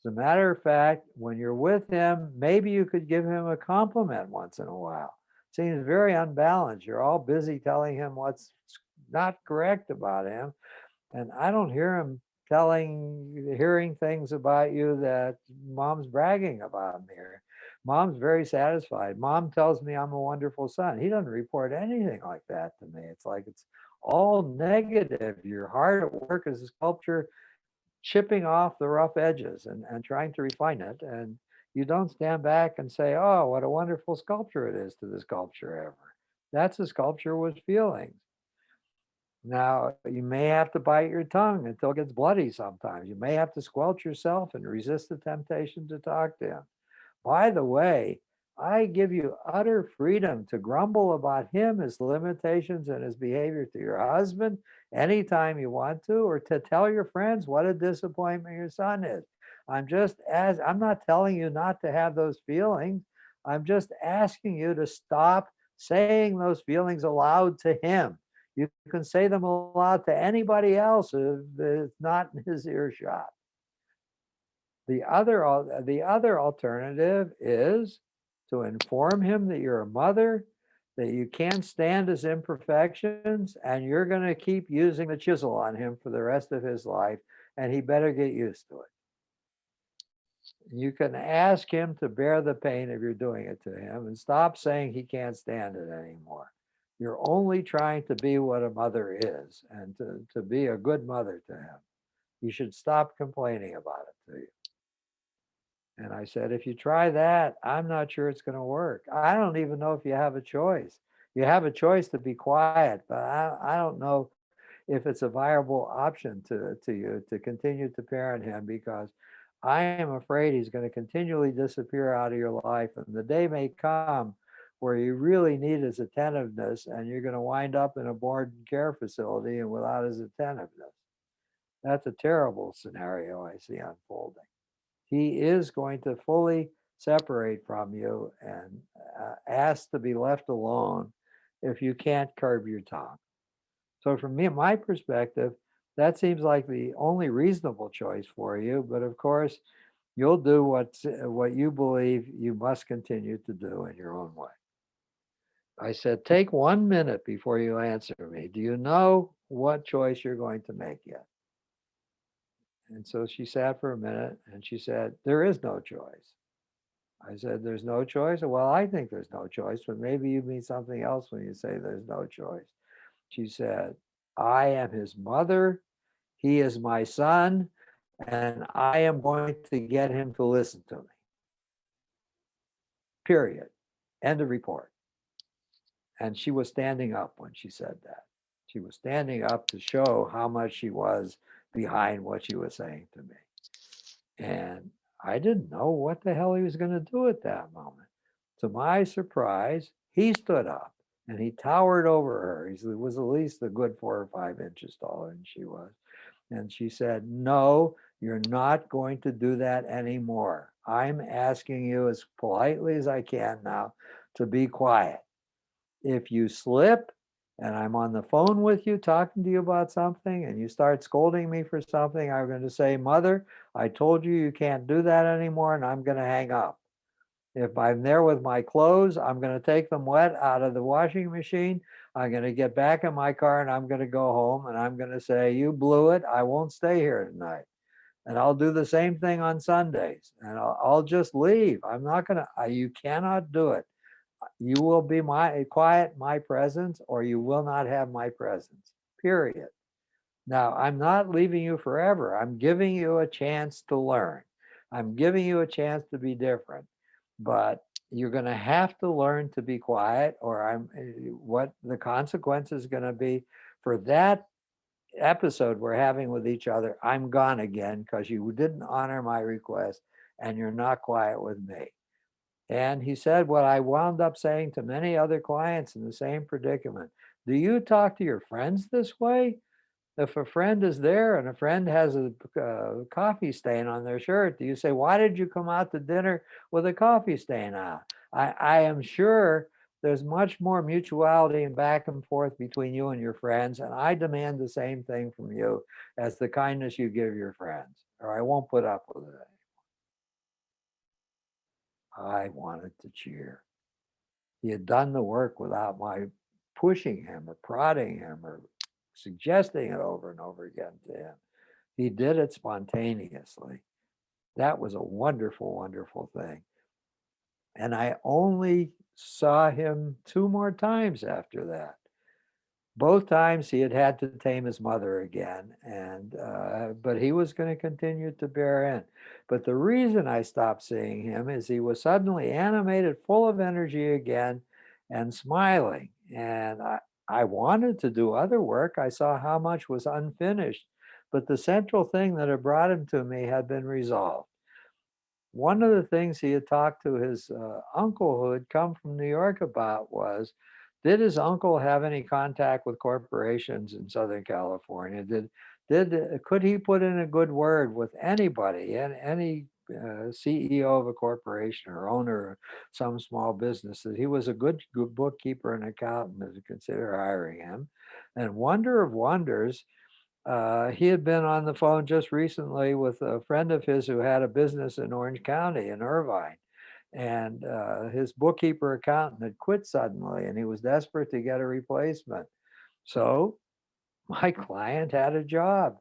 As a matter of fact, when you're with him, maybe you could give him a compliment once in a while. Seems very unbalanced. You're all busy telling him what's not correct about him. And I don't hear him hearing things about you that mom's bragging about me. Or mom's very satisfied. Mom tells me I'm a wonderful son. He doesn't report anything like that to me. It's like it's all negative. You're hard at work as a sculptor, chipping off the rough edges and trying to refine it. And you don't stand back and say, oh, what a wonderful sculpture it is to the sculpture ever. That's a sculpture with feelings. Now, you may have to bite your tongue until it gets bloody sometimes. You may have to squelch yourself and resist the temptation to talk to him. By the way, I give you utter freedom to grumble about him, his limitations, and his behavior to your husband anytime you want to, or to tell your friends what a disappointment your son is. I'm not telling you not to have those feelings. I'm just asking you to stop saying those feelings aloud to him. You can say them aloud to anybody else if it's not in his earshot. The other alternative is to inform him that you're a mother, that you can't stand his imperfections, and you're going to keep using the chisel on him for the rest of his life, and he better get used to it. You can ask him to bear the pain if you're doing it to him and stop saying he can't stand it anymore. You're only trying to be what a mother is and to be a good mother to him. You should stop complaining about it to you. And I said, if you try that, I'm not sure it's going to work. I don't even know if you have a choice. You have a choice to be quiet, but I don't know if it's a viable option to you to continue to parent him, because I am afraid he's going to continually disappear out of your life. And the day may come where you really need his attentiveness and you're going to wind up in a board and care facility and without his attentiveness. That's a terrible scenario I see unfolding. He is going to fully separate from you and ask to be left alone if you can't curb your tongue. So from me, my perspective, that seems like the only reasonable choice for you. But of course, you'll do what you believe you must continue to do in your own way. I said, take 1 minute before you answer me. Do you know what choice you're going to make yet? And so she sat for a minute and she said, there is no choice. I said, there's no choice? Well, I think there's no choice, but maybe you mean something else when you say there's no choice. She said, I am his mother. He is my son, and I am going to get him to listen to me. Period. End of report. And she was standing up when she said that. She was standing up to show how much she was behind what she was saying to me. And I didn't know what the hell he was going to do at that moment. To my surprise, he stood up and he towered over her. He was at least a good 4 or 5 inches taller than she was. And she said, no, you're not going to do that anymore. I'm asking you as politely as I can now to be quiet. If you slip and I'm on the phone with you talking to you about something and you start scolding me for something, I'm going to say, Mother, I told you you can't do that anymore, and I'm going to hang up. If I'm there with my clothes, I'm going to take them wet out of the washing machine. I'm going to get back in my car and I'm going to go home and I'm going to say, you blew it. I won't stay here tonight. And I'll do the same thing on Sundays and I'll just leave. I'm not going to, you cannot do it. You will be quiet my presence, or you will not have my presence, period. Now, I'm not leaving you forever. I'm giving you a chance to learn. I'm giving you a chance to be different, but you're going to have to learn to be quiet, or what the consequence is going to be for that episode we're having with each other. I'm gone again because you didn't honor my request and you're not quiet with me. And he said what I wound up saying to many other clients in the same predicament. Do you talk to your friends this way? If a friend is there and a friend has a coffee stain on their shirt, do you say, why did you come out to dinner with a coffee stain on? I am sure there's much more mutuality and back and forth between you and your friends. And I demand the same thing from you as the kindness you give your friends, or I won't put up with it. I wanted to cheer. He had done the work without my pushing him or prodding him or suggesting it over and over again to him. He did it spontaneously. That was a wonderful, wonderful thing. And I only saw him 2 more times after that. Both times he had to tame his mother again, and but he was going to continue to bear in. But the reason I stopped seeing him is he was suddenly animated, full of energy again, and smiling. And I wanted to do other work. I saw how much was unfinished, but the central thing that had brought him to me had been resolved. One of the things he had talked to his uncle who had come from New York about was, did his uncle have any contact with corporations in Southern California? Could he put in a good word with anybody, and any CEO of a corporation or owner of some small business, that he was a good bookkeeper and accountant, to consider hiring him? And wonder of wonders, he had been on the phone just recently with a friend of his who had a business in Orange County in Irvine. And his bookkeeper accountant had quit suddenly, and he was desperate to get a replacement. So my client had a job.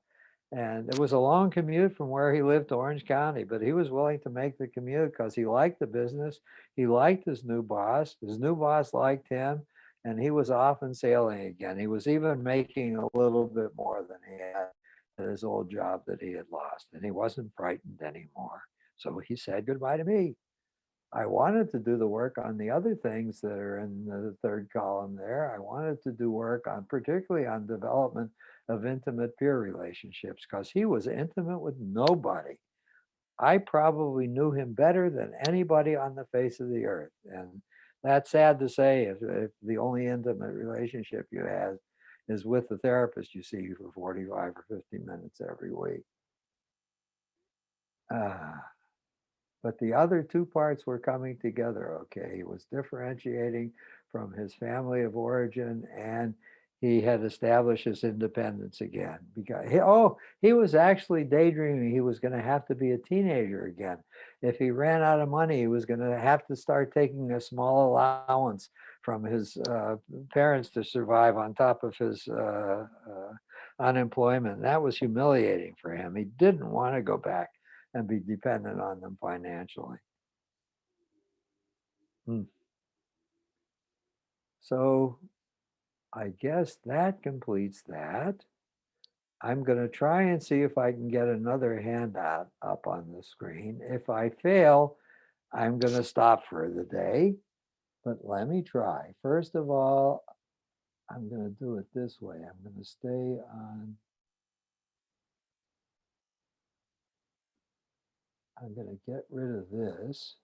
And it was a long commute from where he lived to Orange County, but he was willing to make the commute because he liked the business. He liked his new boss. His new boss liked him, and he was off and sailing again. He was even making a little bit more than he had at his old job that he had lost, and he wasn't frightened anymore. So he said goodbye to me. I wanted to do the work on the other things that are in the third column there. I wanted to do work on, particularly on development of intimate peer relationships, because he was intimate with nobody. I probably knew him better than anybody on the face of the earth. And that's sad to say, if the only intimate relationship you have is with the therapist you see for 45 or 50 minutes every week. Ah. But the other two parts were coming together okay. He was differentiating from his family of origin, and he had established his independence again. Because he was actually daydreaming he was going to have to be a teenager again. If he ran out of money, he was going to have to start taking a small allowance from his parents to survive on top of his unemployment. That was humiliating for him. He didn't want to go back and be dependent on them financially. Hmm. So I guess that completes that. I'm going to try and see if I can get another handout up on the screen. If I fail, I'm going to stop for the day, but let me try. First of all, I'm going to do it this way. I'm going to stay on. I'm going to get rid of this.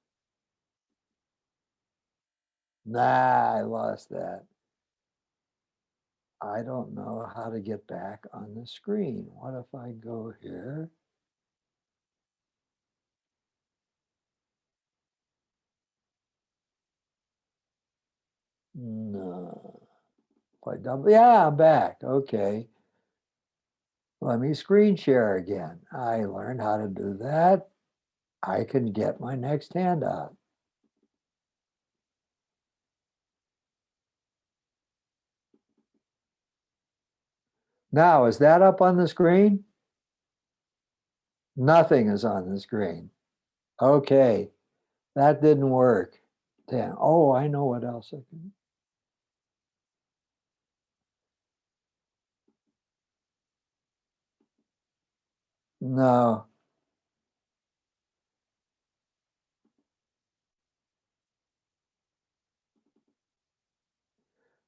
Nah, I lost that. I don't know how to get back on the screen. What if I go here? No. If I double, yeah, I'm back. Okay. Let me screen share again. I learned how to do that. I can get my next handout. Now, is that up on the screen? Nothing is on the screen. Okay, that didn't work. Damn. Oh, I know what else I can. No.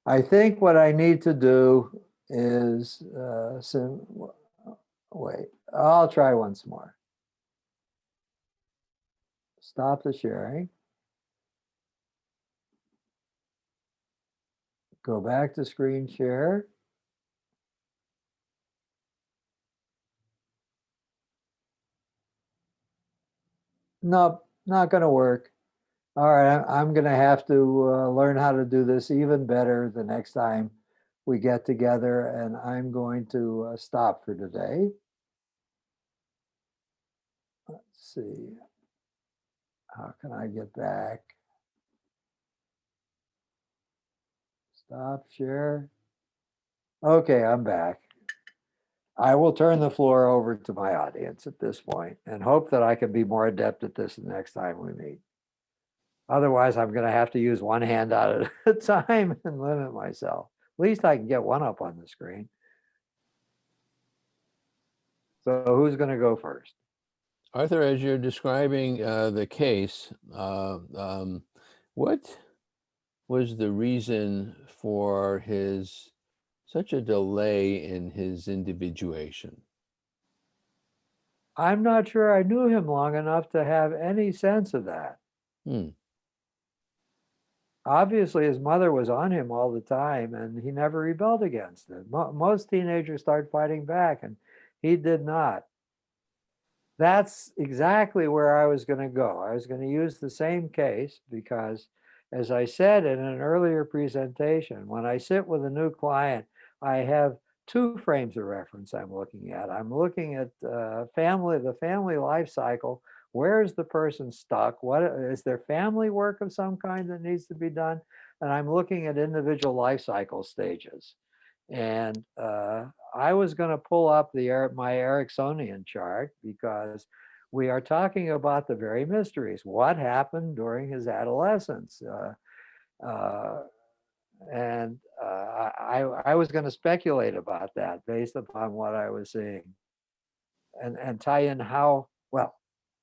I think what I need to do is, wait, I'll try once more. Stop the sharing. Go back to screen share. Nope, not going to work. All right, I'm going to have to learn how to do this even better the next time we get together, and I'm going to stop for today. Let's see. How can I get back? Stop share. Okay, I'm back. I will turn the floor over to my audience at this point and hope that I can be more adept at this the next time we meet. Otherwise, I'm going to have to use one hand out at a time and limit myself. At least I can get one up on the screen. So who's going to go first? Arthur, as you're describing the case, what was the reason for his such a delay in his individuation? I'm not sure I knew him long enough to have any sense of that. Hmm. Obviously, his mother was on him all the time and he never rebelled against it. Most teenagers start fighting back and he did not. That's exactly where I was going to go. I was going to use the same case because, as I said in an earlier presentation, when I sit with a new client, I have two frames of reference I'm looking at. I'm looking at the family life cycle. Where is the person stuck? What is there family work of some kind that needs to be done? And I'm looking at individual life cycle stages. And I was going to pull up my Ericksonian chart because we are talking about the very mysteries. What happened during his adolescence? Uh, and I was going to speculate about that based upon what I was seeing and tie in how, well,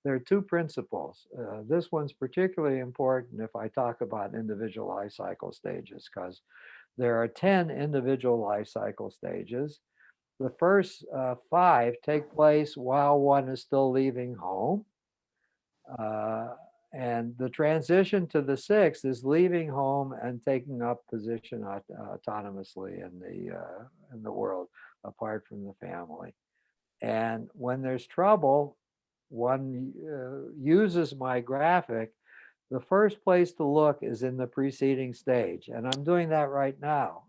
there are two principles. This one's particularly important if I talk about individual life cycle stages because there are 10 individual life cycle stages. The first five take place while one is still leaving home. Uh, and the transition to the sixth is leaving home and taking up position autonomously in the world apart from the family. And when there's trouble, one uses my graphic. The first place to look is in the preceding stage, and I'm doing that right now.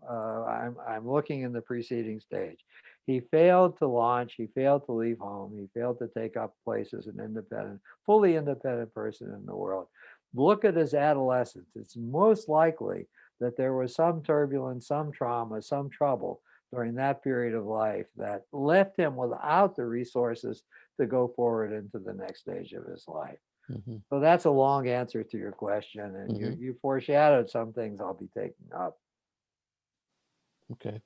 I'm looking in the preceding stage. He failed to launch, he failed to leave home, he failed to take up place as an independent, fully independent person in the world. Look at his adolescence. It's most likely that there was some turbulence, some trauma, some trouble during that period of life that left him without the resources to go forward into the next stage of his life. Mm-hmm. So that's a long answer to your question, and Mm-hmm. you foreshadowed some things I'll be taking up. Okay.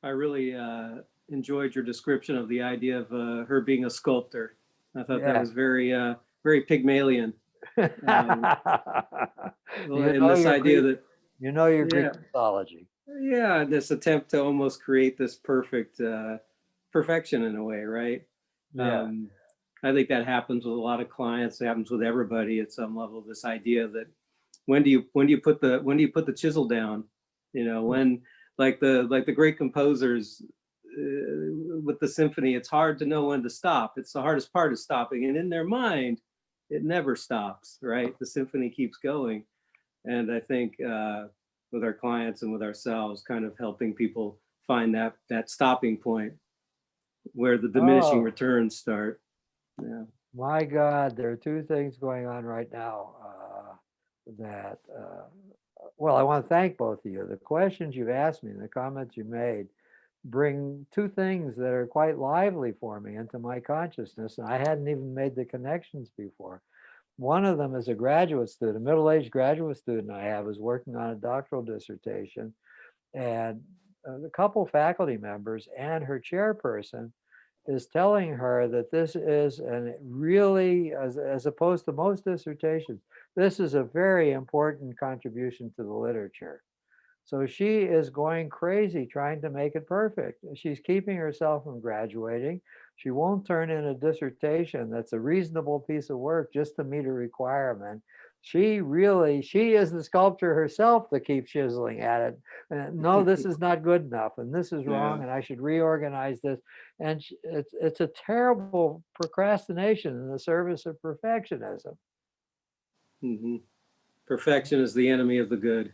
I really enjoyed your description of the idea of her being a sculptor. I thought that Yeah. was very Pygmalion. And this idea that, you know your Greek yeah, mythology. yeah, this attempt to almost create this perfect perfection in a way, right? Yeah. I think that happens with a lot of clients. It happens with everybody at some level. This idea that when do you put the chisel down? You know, when like the great composers with the symphony, it's hard to know when to stop. It's the hardest part of stopping, and in their mind, it never stops. Right, the symphony keeps going, and I think with our clients and with ourselves, kind of helping people find that stopping point where the diminishing Oh, returns start. Yeah. my God, there are two things going on right now well, I want to thank both of you. The questions you've asked me and the comments you made bring two things that are quite lively for me into my consciousness, and I hadn't even made the connections before. One of them is a graduate student, a middle-aged graduate student I have, is working on a doctoral dissertation, and a couple faculty members and her chairperson is telling her that this is and really, as opposed to most dissertations, this is a very important contribution to the literature. So she is going crazy trying to make it perfect. She's keeping herself from graduating. She won't turn in a dissertation that's a reasonable piece of work just to meet a requirement. She is the sculptor herself that keeps chiseling at it. No, this is not good enough, and this is wrong, Yeah. and I should reorganize this. And it's a terrible procrastination in the service of perfectionism. Mm-hmm. Perfection is the enemy of the good.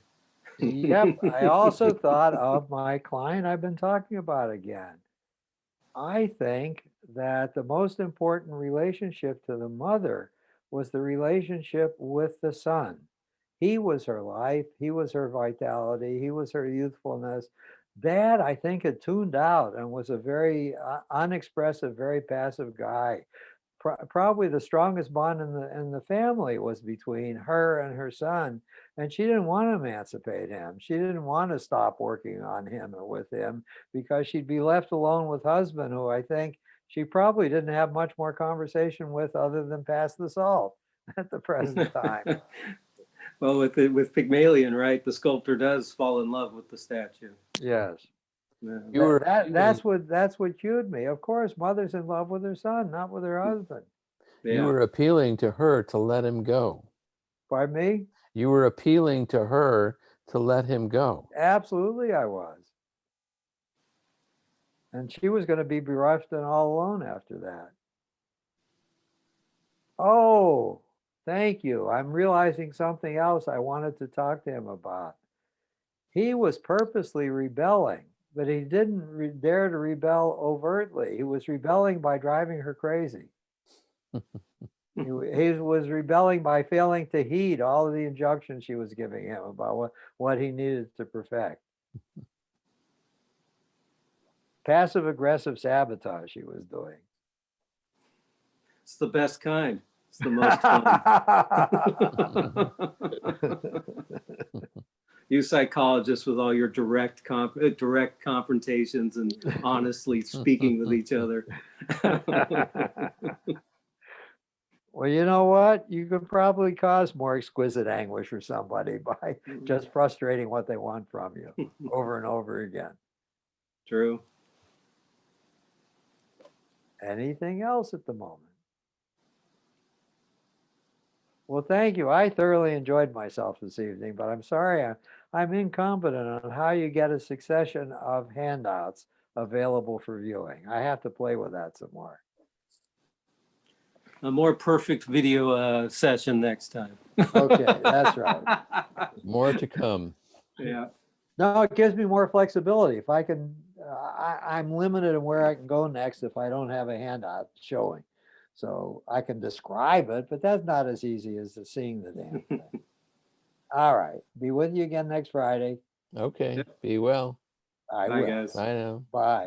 Yep. I also thought of my client I've been talking about again. I think that the most important relationship to the mother was the relationship with the son. He was her life. He was her vitality. He was her youthfulness. Dad, I think, had tuned out and was a very unexpressive, very passive guy. Probably the strongest bond in the family was between her and her son, and she didn't want to emancipate him. She didn't want to stop working on him or with him because she'd be left alone with husband, who I think she probably didn't have much more conversation with other than pass the salt at the present time. Well, with Pygmalion, right? The sculptor does fall in love with the statue. Yes. Yeah. You were That's what cued me. Of course, mother's in love with her son, not with her husband. you Yeah. were appealing to her to let him go. Pardon me? You were appealing to her to let him go. Absolutely, I was. And she was going to be bereft and all alone after that. Oh, thank you. I'm realizing something else I wanted to talk to him about. He was purposely rebelling, but he didn't dare to rebel overtly. He was rebelling by driving her crazy. He was rebelling by failing to heed all of the injunctions she was giving him about what he needed to perfect. Passive aggressive sabotage he was doing. It's the best kind. It's the most fun. You psychologists with all your direct confrontations and honestly speaking with each other. Well, you know what? You could probably cause more exquisite anguish for somebody by just frustrating what they want from you over and over again. True. Anything else at the moment? Well, thank you. I thoroughly enjoyed myself this evening, but I'm sorry I'm incompetent on how you get a succession of handouts available for viewing. I have to play with that some more. A more perfect video session next time. Okay, that's right. More to come. Yeah. No, it gives me more flexibility. If I can, I'm limited in where I can go next if I don't have a handout showing. So I can describe it, but that's not as easy as seeing the damn thing. All right. Be with you again next Friday. Okay. Be well. I Bye, will. guys. Bye now. Bye.